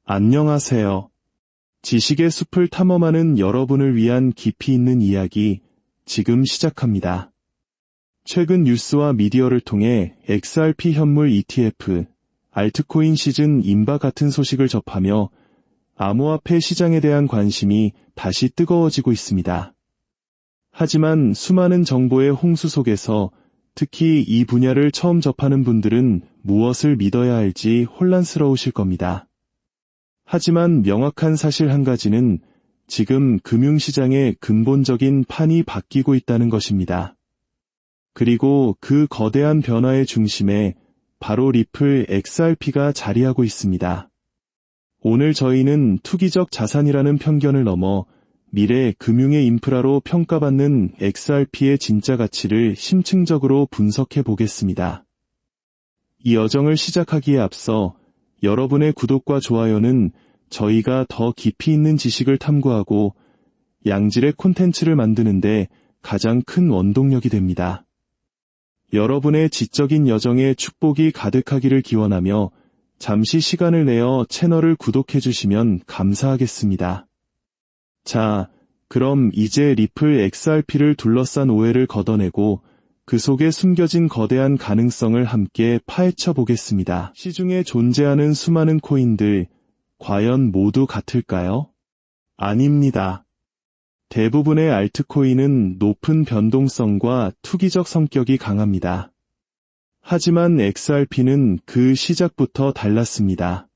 안녕하세요. 지식의 숲을 탐험하는 여러분을 위한 깊이 있는 이야기, 지금 시작합니다. 최근 뉴스와 미디어를 통해 XRP 현물 ETF, 알트코인 시즌 인바 같은 소식을 접하며 암호화폐 시장에 대한 관심이 다시 뜨거워지고 있습니다. 하지만 수많은 정보의 홍수 속에서 특히 이 분야를 처음 접하는 분들은 무엇을 믿어야 할지 혼란스러우실 겁니다. 하지만 명확한 사실 한 가지는 지금 금융시장의 근본적인 판이 바뀌고 있다는 것입니다. 그리고 그 거대한 변화의 중심에 바로 리플 XRP가 자리하고 있습니다. 오늘 저희는 투기적 자산이라는 편견을 넘어 미래 금융의 인프라로 평가받는 XRP의 진짜 가치를 심층적으로 분석해 보겠습니다. 이 여정을 시작하기에 앞서 여러분의 구독과 좋아요는 저희가 더 깊이 있는 지식을 탐구하고 양질의 콘텐츠를 만드는데 가장 큰 원동력이 됩니다. 여러분의 지적인 여정에 축복이 가득하기를 기원하며 잠시 시간을 내어 채널을 구독해 주시면 감사하겠습니다. 자, 그럼 이제 리플 XRP를 둘러싼 오해를 걷어내고 그 속에 숨겨진 거대한 가능성을 함께 파헤쳐 보겠습니다. 시중에 존재하는 수많은 코인들, 과연 모두 같을까요? 아닙니다. 대부분의 알트코인은 높은 변동성과 투기적 성격이 강합니다. 하지만 XRP는 그 시작부터 달랐습니다.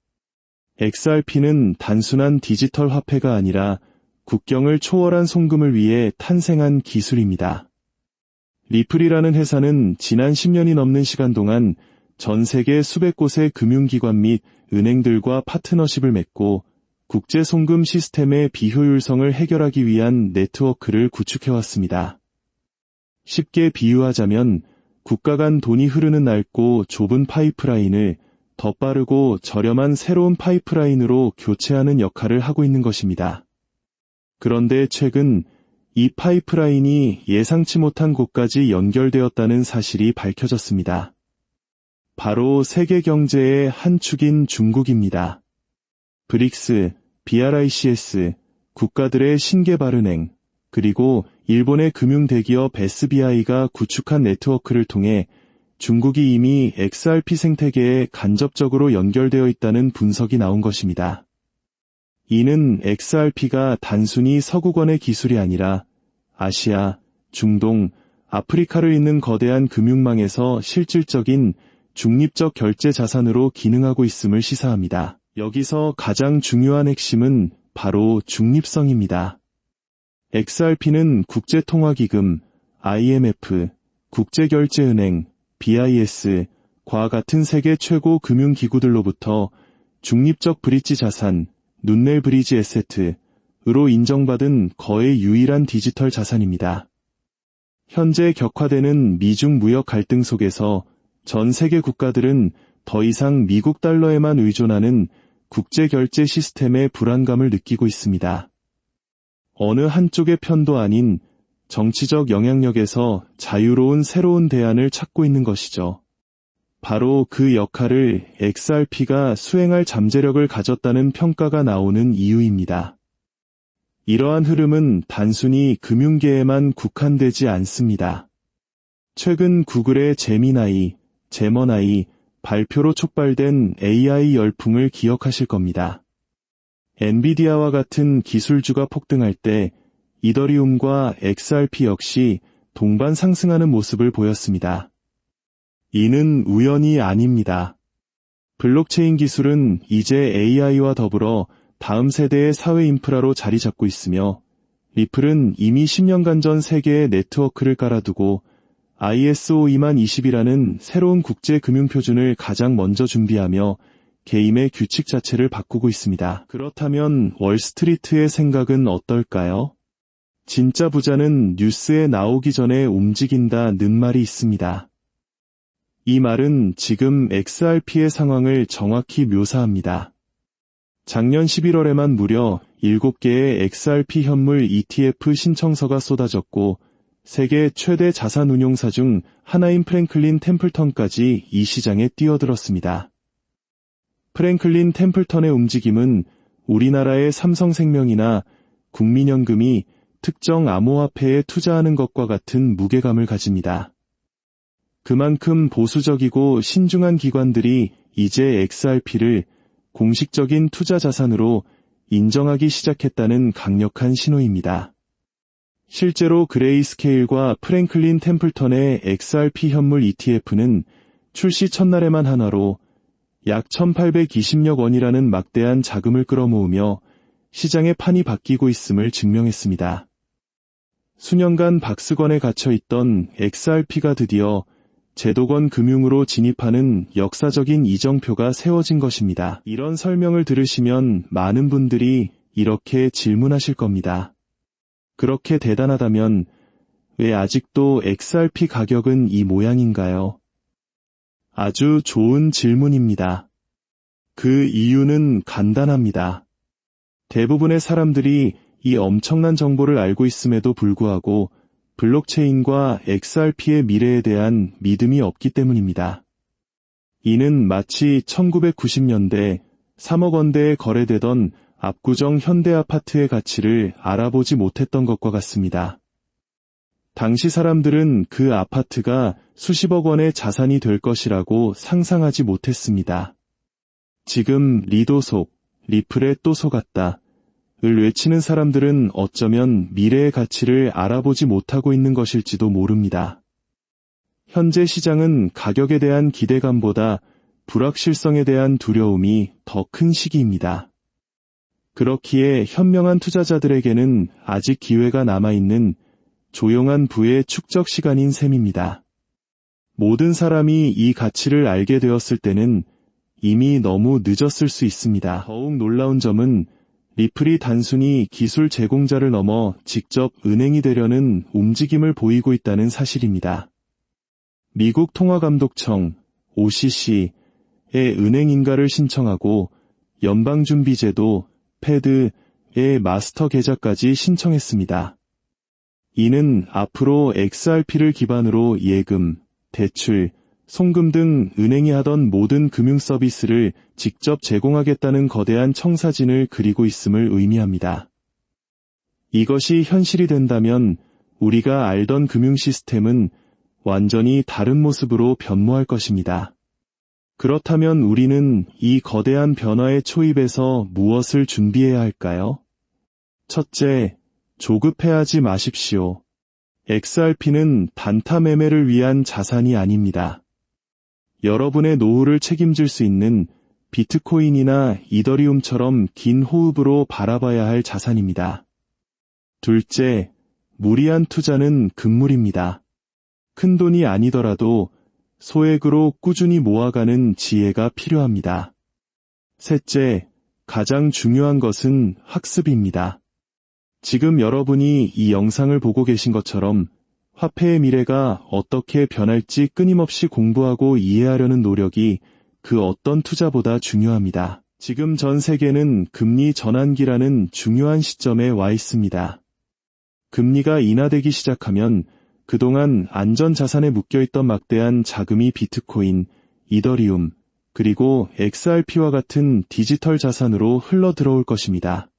XRP는 단순한 디지털 화폐가 아니라 국경을 초월한 송금을 위해 탄생한 기술입니다. 리플이라는 회사는 지난 10년이 넘는 시간 동안 전 세계 수백 곳의 금융기관 및 은행들과 파트너십을 맺고 국제 송금 시스템의 비효율성을 해결하기 위한 네트워크를 구축해왔습니다. 쉽게 비유하자면 국가 간 돈이 흐르는 넓고 좁은 파이프라인을 더 빠르고 저렴한 새로운 파이프라인으로 교체하는 역할을 하고 있는 것입니다. 그런데 최근 이 파이프라인이 예상치 못한 곳까지 연결되었다는 사실이 밝혀졌습니다. 바로 세계 경제의 한 축인 중국입니다. 브릭스, BRICS, 국가들의 신개발은행, 그리고 일본의 금융대기업 SBI가 구축한 네트워크를 통해 중국이 이미 XRP 생태계에 간접적으로 연결되어 있다는 분석이 나온 것입니다. 이는 XRP가 단순히 서구권의 기술이 아니라 아시아, 중동, 아프리카를 잇는 거대한 금융망에서 실질적인 중립적 결제 자산으로 기능하고 있음을 시사합니다. 여기서 가장 중요한 핵심은 바로 중립성입니다. XRP는 국제통화기금, IMF, 국제결제은행, BIS과 같은 세계 최고 금융기구들로부터 중립적 브릿지 자산, 눈넬 브리지 에세트로 인정받은 거의 유일한 디지털 자산입니다. 현재 격화되는 미중 무역 갈등 속에서 전 세계 국가들은 더 이상 미국 달러에만 의존하는 국제결제 시스템의 불안감을 느끼고 있습니다. 어느 한쪽의 편도 아닌 정치적 영향력에서 자유로운 새로운 대안을 찾고 있는 것이죠. 바로 그 역할을 XRP가 수행할 잠재력을 가졌다는 평가가 나오는 이유입니다. 이러한 흐름은 단순히 금융계에만 국한되지 않습니다. 최근 구글의 제머나이 발표로 촉발된 AI 열풍을 기억하실 겁니다. 엔비디아와 같은 기술주가 폭등할 때 이더리움과 XRP 역시 동반 상승하는 모습을 보였습니다. 이는 우연이 아닙니다. 블록체인 기술은 이제 AI와 더불어 다음 세대의 사회 인프라로 자리 잡고 있으며 리플은 이미 10년간 전 세계에 네트워크를 깔아두고 ISO 20020이라는 새로운 국제 금융 표준을 가장 먼저 준비하며 게임의 규칙 자체를 바꾸고 있습니다. 그렇다면 월스트리트의 생각은 어떨까요? 진짜 부자는 뉴스에 나오기 전에 움직인다는 말이 있습니다. 이 말은 지금 XRP의 상황을 정확히 묘사합니다. 작년 11월에만 무려 7개의 XRP 현물 ETF 신청서가 쏟아졌고 세계 최대 자산운용사 중 하나인 프랭클린 템플턴까지 이 시장에 뛰어들었습니다. 프랭클린 템플턴의 움직임은 우리나라의 삼성생명이나 국민연금이 특정 암호화폐에 투자하는 것과 같은 무게감을 가집니다. 그만큼 보수적이고 신중한 기관들이 이제 XRP를 공식적인 투자 자산으로 인정하기 시작했다는 강력한 신호입니다. 실제로 그레이스케일과 프랭클린 템플턴의 XRP 현물 ETF는 출시 첫날에만 한화로 약 1,820억 원이라는 막대한 자금을 끌어모으며 시장의 판이 바뀌고 있음을 증명했습니다. 수년간 박스권에 갇혀있던 XRP가 드디어 제도권 금융으로 진입하는 역사적인 이정표가 세워진 것입니다. 이런 설명을 들으시면 많은 분들이 이렇게 질문하실 겁니다. 그렇게 대단하다면 왜 아직도 XRP 가격은 이 모양인가요? 아주 좋은 질문입니다. 그 이유는 간단합니다. 대부분의 사람들이 이 엄청난 정보를 알고 있음에도 불구하고 블록체인과 XRP의 미래에 대한 믿음이 없기 때문입니다. 이는 마치 1990년대 3억 원대에 거래되던 압구정 현대아파트의 가치를 알아보지 못했던 것과 같습니다. 당시 사람들은 그 아파트가 수십억 원의 자산이 될 것이라고 상상하지 못했습니다. 지금 리도 속, 리플에 또 속았다 을 외치는 사람들은 어쩌면 미래의 가치를 알아보지 못하고 있는 것일지도 모릅니다. 현재 시장은 가격에 대한 기대감보다 불확실성에 대한 두려움이 더 큰 시기입니다. 그렇기에 현명한 투자자들에게는 아직 기회가 남아있는 조용한 부의 축적 시간인 셈입니다. 모든 사람이 이 가치를 알게 되었을 때는 이미 너무 늦었을 수 있습니다. 더욱 놀라운 점은 리플이 단순히 기술 제공자를 넘어 직접 은행이 되려는 움직임을 보이고 있다는 사실입니다. 미국 통화감독청 OCC의 은행인가를 신청하고 연방준비제도 패드의 마스터 계좌까지 신청했습니다. 이는 앞으로 XRP를 기반으로 예금, 대출, 송금 등 은행이 하던 모든 금융 서비스를 직접 제공하겠다는 거대한 청사진을 그리고 있음을 의미합니다. 이것이 현실이 된다면 우리가 알던 금융 시스템은 완전히 다른 모습으로 변모할 것입니다. 그렇다면 우리는 이 거대한 변화의 초입에서 무엇을 준비해야 할까요? 첫째, 조급해하지 마십시오. XRP는 단타 매매를 위한 자산이 아닙니다. 여러분의 노후를 책임질 수 있는 비트코인이나 이더리움처럼 긴 호흡으로 바라봐야 할 자산입니다. 둘째, 무리한 투자는 금물입니다. 큰 돈이 아니더라도 소액으로 꾸준히 모아가는 지혜가 필요합니다. 셋째, 가장 중요한 것은 학습입니다. 지금 여러분이 이 영상을 보고 계신 것처럼 화폐의 미래가 어떻게 변할지 끊임없이 공부하고 이해하려는 노력이 그 어떤 투자보다 중요합니다. 지금 전 세계는 금리 전환기라는 중요한 시점에 와 있습니다. 금리가 인하되기 시작하면 그동안 안전자산에 묶여있던 막대한 자금이 비트코인, 이더리움, 그리고 XRP와 같은 디지털 자산으로 흘러들어올 것입니다.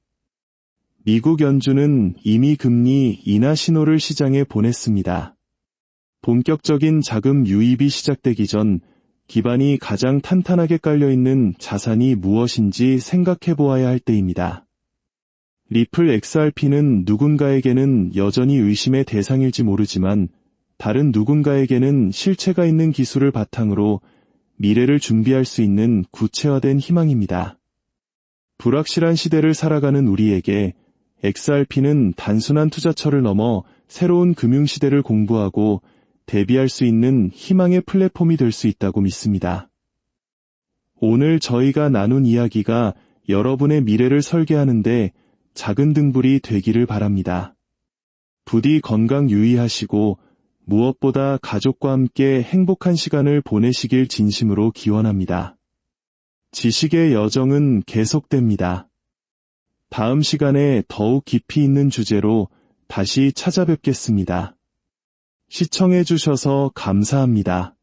미국 연준은 이미 금리 인하 신호를 시장에 보냈습니다. 본격적인 자금 유입이 시작되기 전 기반이 가장 탄탄하게 깔려있는 자산이 무엇인지 생각해 보아야 할 때입니다. 리플 XRP는 누군가에게는 여전히 의심의 대상일지 모르지만 다른 누군가에게는 실체가 있는 기술을 바탕으로 미래를 준비할 수 있는 구체화된 희망입니다. 불확실한 시대를 살아가는 우리에게 XRP는 단순한 투자처를 넘어 새로운 금융시대를 공부하고 대비할 수 있는 희망의 플랫폼이 될 수 있다고 믿습니다. 오늘 저희가 나눈 이야기가 여러분의 미래를 설계하는데 작은 등불이 되기를 바랍니다. 부디 건강 유의하시고 무엇보다 가족과 함께 행복한 시간을 보내시길 진심으로 기원합니다. 지식의 여정은 계속됩니다. 다음 시간에 더욱 깊이 있는 주제로 다시 찾아뵙겠습니다. 시청해 주셔서 감사합니다.